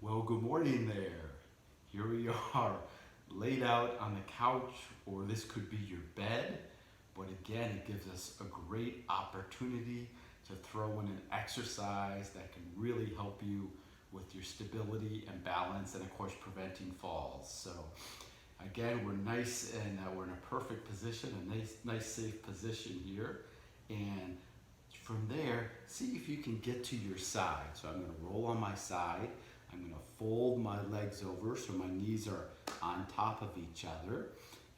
Well, good morning there. Here we are, laid out on the couch, or this could be your bed. But again, it gives us a great opportunity to throw in an exercise that can really help you with your stability and balance, and of course, preventing falls. So again, we're nice and we're in a perfect position, a nice safe position here. And from there, see if you can get to your side. So I'm gonna roll on my side. I'm gonna fold my legs over so my knees are on top of each other.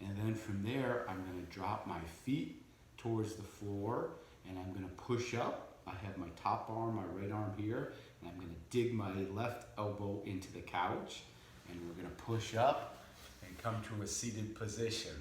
And then from there, I'm gonna drop my feet towards the floor and I'm gonna push up. I have my top arm, my right arm here, and I'm gonna dig my left elbow into the couch. And we're gonna push up and come to a seated position.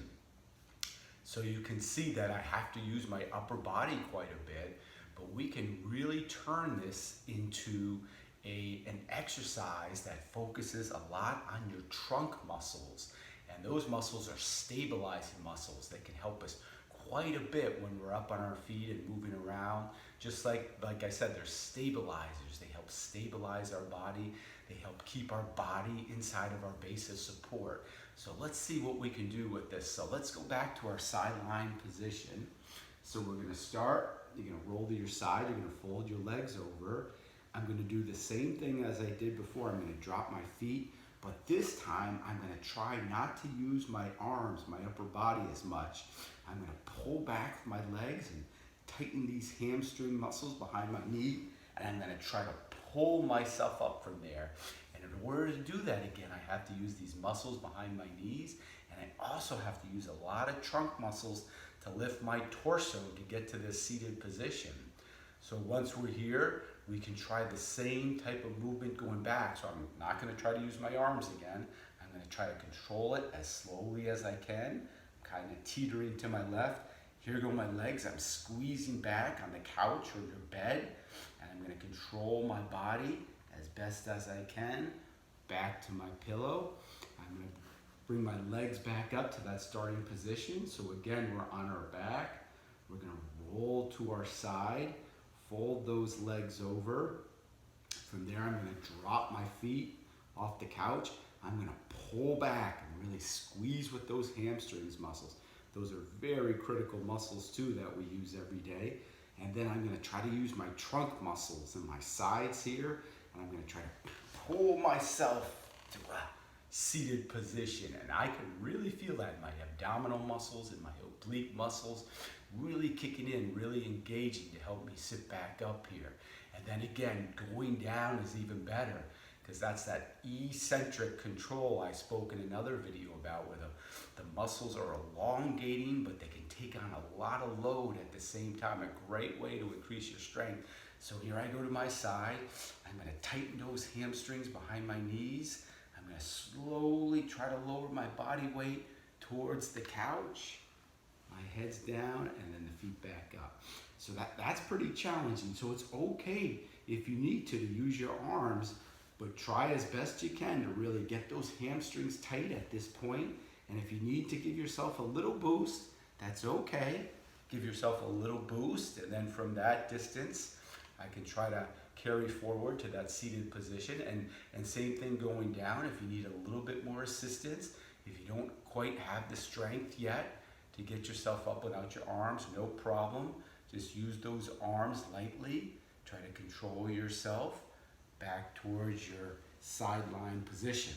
So you can see that I have to use my upper body quite a bit, but we can really turn this into an exercise that focuses a lot on your trunk muscles. And those muscles are stabilizing muscles that can help us quite a bit when we're up on our feet and moving around. Just like I said, they're stabilizers. They help stabilize our body. They help keep our body inside of our base of support. So let's see what we can do with this. So let's go back to our sideline position. So we're gonna start, you're gonna roll to your side, you're gonna fold your legs over. I'm gonna do the same thing as I did before. I'm gonna drop my feet, but this time I'm gonna try not to use my arms, my upper body as much. I'm gonna pull back my legs and tighten these hamstring muscles behind my knee, and I'm gonna try to pull myself up from there. And in order to do that, again, I have to use these muscles behind my knees, and I also have to use a lot of trunk muscles to lift my torso to get to this seated position. So once we're here, we can try the same type of movement going back. So I'm not gonna try to use my arms again. I'm gonna try to control it as slowly as I can. I'm kind of teetering to my left. Here go my legs. I'm squeezing back on the couch or your bed, and I'm gonna control my body as best as I can. Back to my pillow. I'm gonna bring my legs back up to that starting position. So again, we're on our back. We're gonna roll to our side, fold those legs over. From there, I'm gonna drop my feet off the couch. I'm gonna pull back and really squeeze with those hamstrings muscles. Those are very critical muscles too that we use every day. And then I'm gonna try to use my trunk muscles and my sides here. And I'm gonna try to pull myself to a seated position. And I can really feel that in my abdominal muscles and my oblique muscles really kicking in, really engaging to help me sit back up here. And then again, going down is even better, because that's that eccentric control I spoke in another video about, where the muscles are elongating, but they can take on a lot of load at the same time. A great way to increase your strength. So here I go to my side. I'm gonna tighten those hamstrings behind my knees. I'm gonna slowly try to lower my body weight towards the couch. My head's down and then the feet back up. So that's pretty challenging. So it's okay if you need to use your arms, but try as best you can to really get those hamstrings tight at this point. And if you need to give yourself a little boost, that's okay. Give yourself a little boost, and then from that distance, I can try to carry forward to that seated position. And same thing going down. If you need a little bit more assistance, if you don't quite have the strength yet to get yourself up without your arms, no problem. Just use those arms lightly. Try to control yourself back towards your sideline position.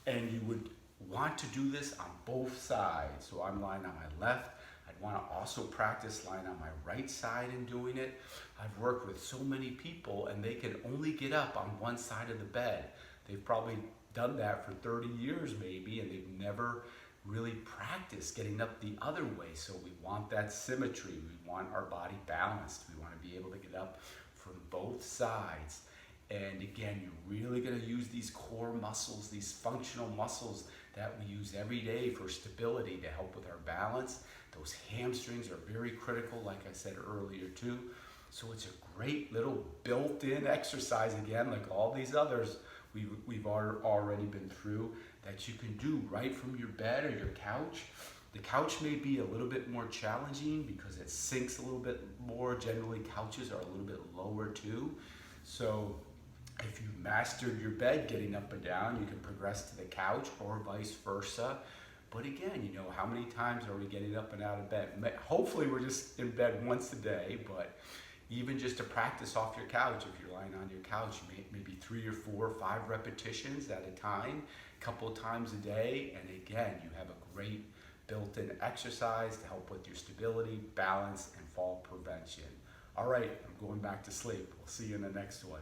And you would want to do this on both sides. So I'm lying on my left. I'd want to also practice lying on my right side and doing it. I've worked with so many people and they can only get up on one side of the bed. They've probably done that for 30 years maybe, and they've never really practiced getting up the other way. So we want that symmetry. We want our body balanced. We want to be able to get up from both sides. And again, you're really going to use these core muscles, these functional muscles that we use every day for stability to help with our balance. Those hamstrings are very critical, like I said earlier too. So it's a great little built-in exercise, again, like all these others we've already been through, that you can do right from your bed or your couch. The couch may be a little bit more challenging because it sinks a little bit more. Generally, couches are a little bit lower too. So If you've mastered your bed, getting up and down, you can progress to the couch or vice versa. But again, you know, how many times are we getting up and out of bed? Hopefully we're just in bed once a day, but even just to practice off your couch, if you're lying on your couch, maybe 3 or 4 or 5 repetitions at a time, a couple of times a day. And again, you have a great built-in exercise to help with your stability, balance, and fall prevention. All right, I'm going back to sleep. We'll see you in the next one.